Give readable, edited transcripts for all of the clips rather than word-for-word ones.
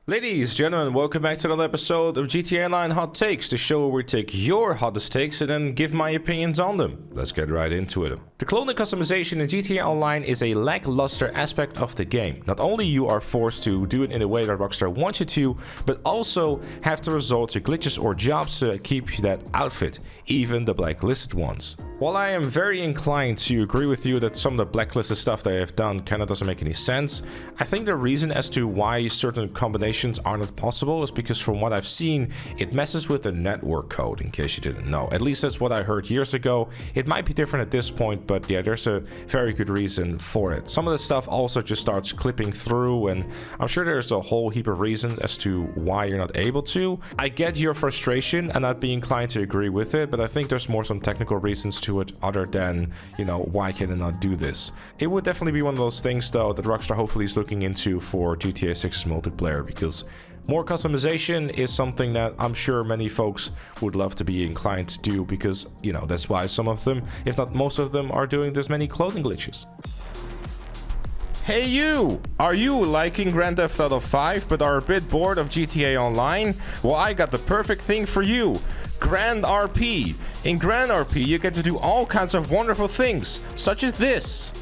Ladies, gentlemen, welcome back to another episode of GTA Online Hot Takes, the show where we take your hottest takes and then give my opinions on them. Let's get right into it. The clothing customization in GTA Online is a lackluster aspect of the game. Not only you are forced to do it in a way that Rockstar wants you to, but also have to resort to glitches or jobs to keep that outfit, even the blacklisted ones. While I am very inclined to agree with you that some of the blacklisted stuff they have done kinda doesn't make any sense, I think the reason as to why certain combinations are not possible is because from what I've seen, it messes with the network code, in case you didn't know. At least that's what I heard years ago. It might be different at this point, but yeah, there's a very good reason for it. Some of the stuff also just starts clipping through, and I'm sure there's a whole heap of reasons as to why you're not able to. I get your frustration and I'd be inclined to agree with it, but I think there's more some technical reasons to it other than, you know, why can I not do this? It would definitely be one of those things though that Rockstar hopefully is looking into for GTA 6's multiplayer, because more customization is something that I'm sure many folks would love to be inclined to do, because, you know, that's why some of them, if not most of them, are doing this many clothing glitches. Hey you! Are you liking Grand Theft Auto 5 but are a bit bored of GTA Online? Well, I got the perfect thing for you! Grand RP. In Grand RP you get to do all kinds of wonderful things, such as this.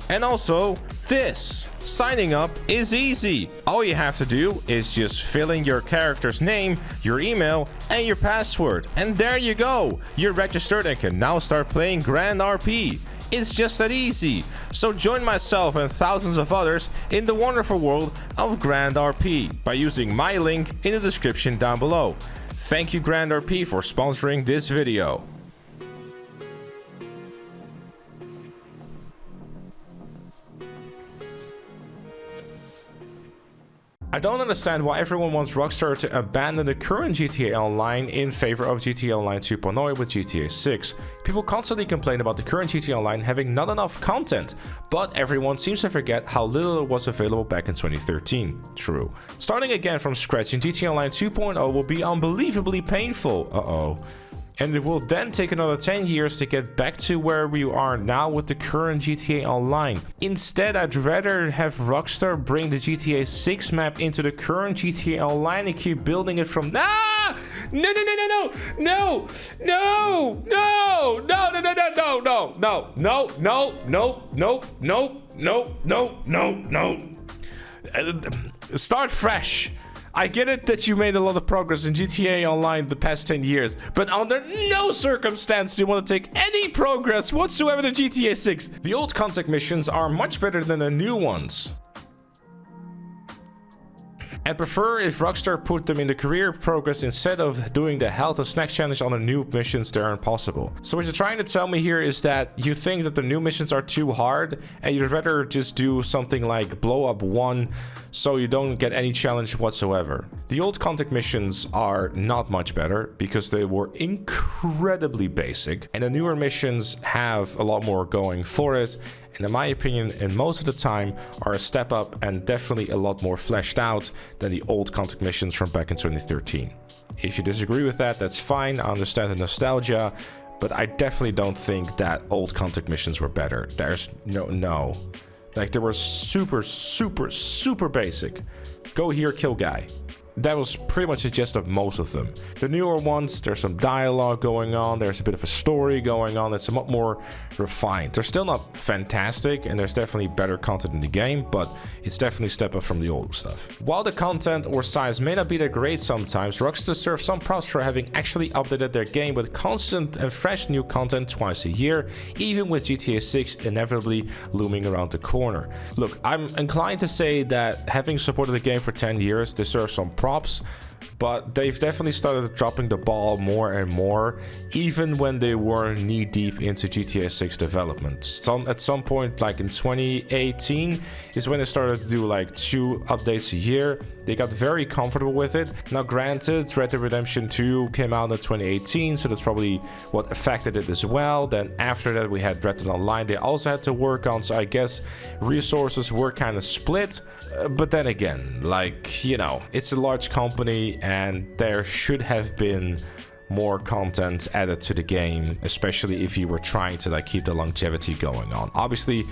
And also this. Signing up is easy. All you have to do is just fill in your character's name, your email, and your password. And there you go! You're registered and can now start playing Grand RP. It's just that easy. So join myself and thousands of others in the wonderful world of Grand RP by using my link in the description down below. Thank you Grand RP for sponsoring this video. I don't understand why everyone wants Rockstar to abandon the current GTA Online in favor of GTA Online 2.0 with GTA 6. People constantly complain about the current GTA Online having not enough content, but everyone seems to forget how little was available back in 2013. True. Starting again from scratch in GTA Online 2.0 will be unbelievably painful. And it will then take another 10 years to get back to where we are now with the current GTA Online. Instead, I'd rather have Rockstar bring the GTA 6 map into the current GTA Online and keep building it from... Ah! No! Start fresh. I get it that you made a lot of progress in GTA Online the past 10 years, but under no circumstance do you want to take any progress whatsoever to GTA 6. The old contact missions are much better than the new ones. I'd prefer if Rockstar put them in the career progress instead of doing the health or snack challenge on the new missions that are impossible. So what you're trying to tell me here is that you think that the new missions are too hard and you'd rather just do something like blow up one so you don't get any challenge whatsoever. The old contact missions are not much better because they were incredibly basic, and the newer missions have a lot more going for it, and in my opinion, and most of the time, are a step up and definitely a lot more fleshed out than the old contact missions from back in 2013. If you disagree with that, that's fine. I understand the nostalgia, but I definitely don't think that old contact missions were better. There's no. Like, they were super basic. Go here, kill guy. That was pretty much the gist of most of them. The newer ones, there's some dialogue going on, there's a bit of a story going on, it's a lot more refined. They're still not fantastic, and there's definitely better content in the game, but it's definitely a step up from the old stuff. While the content or size may not be that great sometimes, Rockstar deserves some props for having actually updated their game with constant and fresh new content twice a year, even with GTA 6 inevitably looming around the corner. Look, I'm inclined to say that having supported the game for 10 years deserves some props, but they've definitely started dropping the ball more and more, even when they were knee deep into GTA 6 development. At some point, like in 2018, is when they started to do like 2 updates a year. They got very comfortable with it. Now granted, Red Dead Redemption 2 came out in 2018, so that's probably what affected it as well. Then after that we had Red Dead Online they also had to work on, so I guess resources were kind of split. But then again, like, you know, it's a large company and there should have been more content added to the game, especially if you were trying to like keep the longevity going on. Obviously,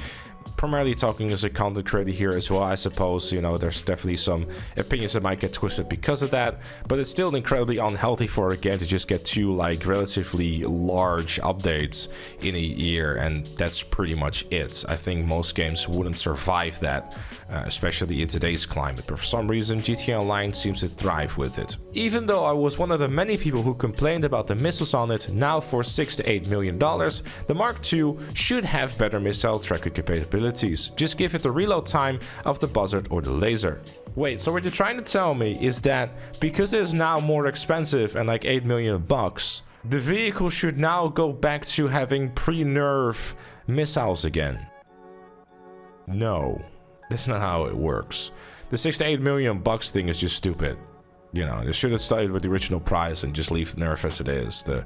primarily talking as a content creator here as well, I suppose. You know, there's definitely some opinions that might get twisted because of that, but it's still incredibly unhealthy for a game to just get 2 like relatively large updates in a year, and that's pretty much it. I think most games wouldn't survive that, especially in today's climate, but for some reason GTA Online seems to thrive with it. Even though I was one of the many people who complained about the missiles on it, now for $6 to $8 million, the Mark II should have better missile tracker capabilities. Just give it the reload time of the buzzard or the laser. Wait, so what you're trying to tell me is that because it is now more expensive and like $8 million bucks, the vehicle should now go back to having pre-nerf missiles again? No, that's not how it works. The $6 to $8 million bucks thing is just stupid. You know, they should have started with the original price and just leave the nerf as it is. The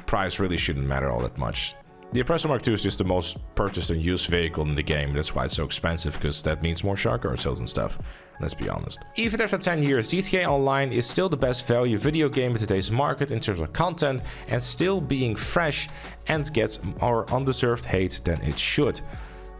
price really shouldn't matter all that much. The Oppressor Mark II is just the most purchased and used vehicle in the game. That's why it's so expensive, because that means more shark guard sales and stuff. Let's be honest. Even after 10 years, GTA Online is still the best value video game in today's market in terms of content, and still being fresh and gets more undeserved hate than it should.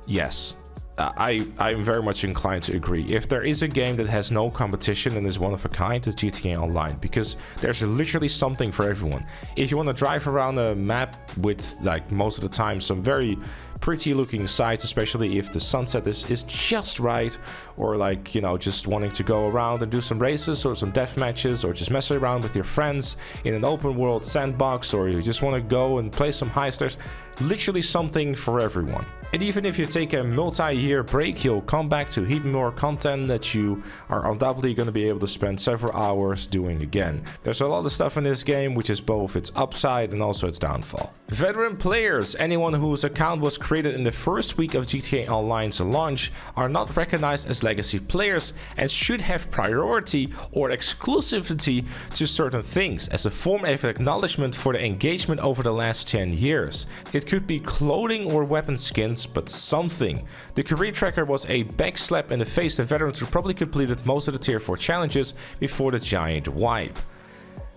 Yes. I'm very much inclined to agree. If there is a game that has no competition and is one of a kind, it's GTA Online, because there's literally something for everyone. If you want to drive around a map with, like, most of the time some very pretty looking sights, especially if the sunset is just right, or like, you know, just wanting to go around and do some races or some death matches, or just mess around with your friends in an open world sandbox, or you just want to go and play some heists, there's literally something for everyone. And even if you take a multi-year break, you'll come back to even more content that you are undoubtedly going to be able to spend several hours doing again. There's a lot of stuff in this game which is both its upside and also its downfall. Veteran players, anyone whose account was created in the first week of GTA Online's launch, are not recognized as legacy players and should have priority or exclusivity to certain things as a form of acknowledgement for the engagement over the last 10 years. It could be clothing or weapon skins, but something. The career tracker was a backslap in the face to veterans who probably completed most of the tier 4 challenges before the giant wipe.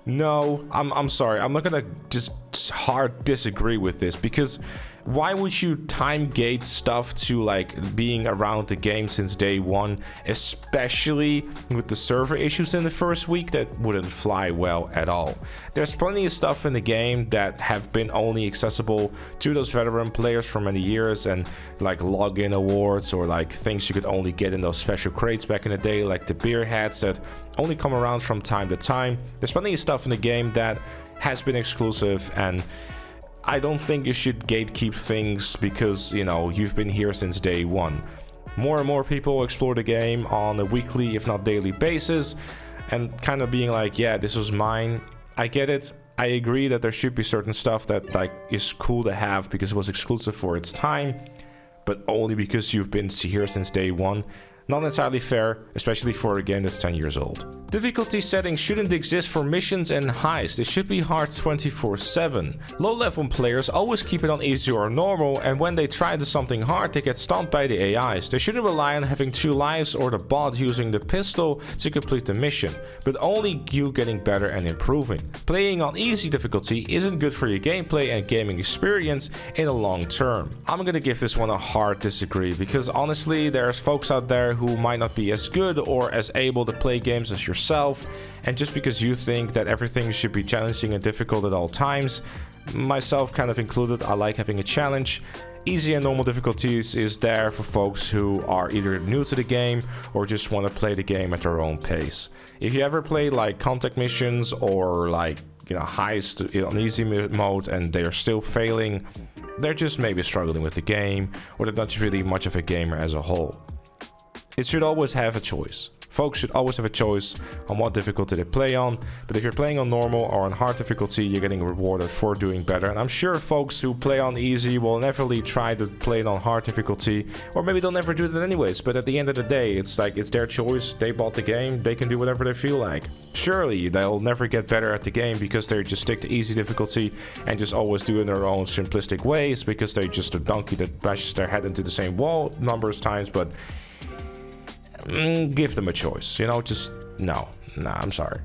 No, I'm sorry, I'm not gonna just hard disagree with this, because why would you time gate stuff to like being around the game since day one, especially with the server issues in the first week? That wouldn't fly well at all. There's plenty of stuff in the game that have been only accessible to those veteran players for many years, and like login awards, or like things you could only get in those special crates back in the day, like the beer hats that only come around from time to time. There's plenty of stuff in the game that has been exclusive, and I don't think you should gatekeep things because, you know, you've been here since day one. More and more people explore the game on a weekly, if not daily basis, and kind of being like, yeah, this was mine. I get it. I agree that there should be certain stuff that like is cool to have because it was exclusive for its time, but only because you've been here since day one. Not entirely fair, especially for a game that's 10 years old. Difficulty settings shouldn't exist for missions and heists. It should be hard 24/7. Low-level players always keep it on easy or normal, and when they try to something hard, they get stomped by the AIs. They shouldn't rely on having 2 lives or the bot using the pistol to complete the mission, but only you getting better and improving. Playing on easy difficulty isn't good for your gameplay and gaming experience in the long term. I'm gonna give this one a hard disagree, because honestly, there's folks out there who might not be as good or as able to play games as yourself, and just because you think that everything should be challenging and difficult at all times, myself kind of included, I like having a challenge. Easy and normal difficulties is there for folks who are either new to the game or just want to play the game at their own pace. If you ever play like contact missions or like, you know, heist on easy mode and they're still failing, they're just maybe struggling with the game, or they're not really much of a gamer as a whole. It should always have a choice. Folks should always have a choice on what difficulty they play on, but if you're playing on normal or on hard difficulty, you're getting rewarded for doing better. And I'm sure folks who play on easy will never really try to play it on hard difficulty, or maybe they'll never do that anyways, but at the end of the day, it's like, it's their choice, they bought the game, they can do whatever they feel like. Surely they'll never get better at the game because they just stick to easy difficulty and just always do it in their own simplistic ways, because they're just a donkey that bashes their head into the same wall numerous times. But give them a choice, you know, just no, I'm sorry.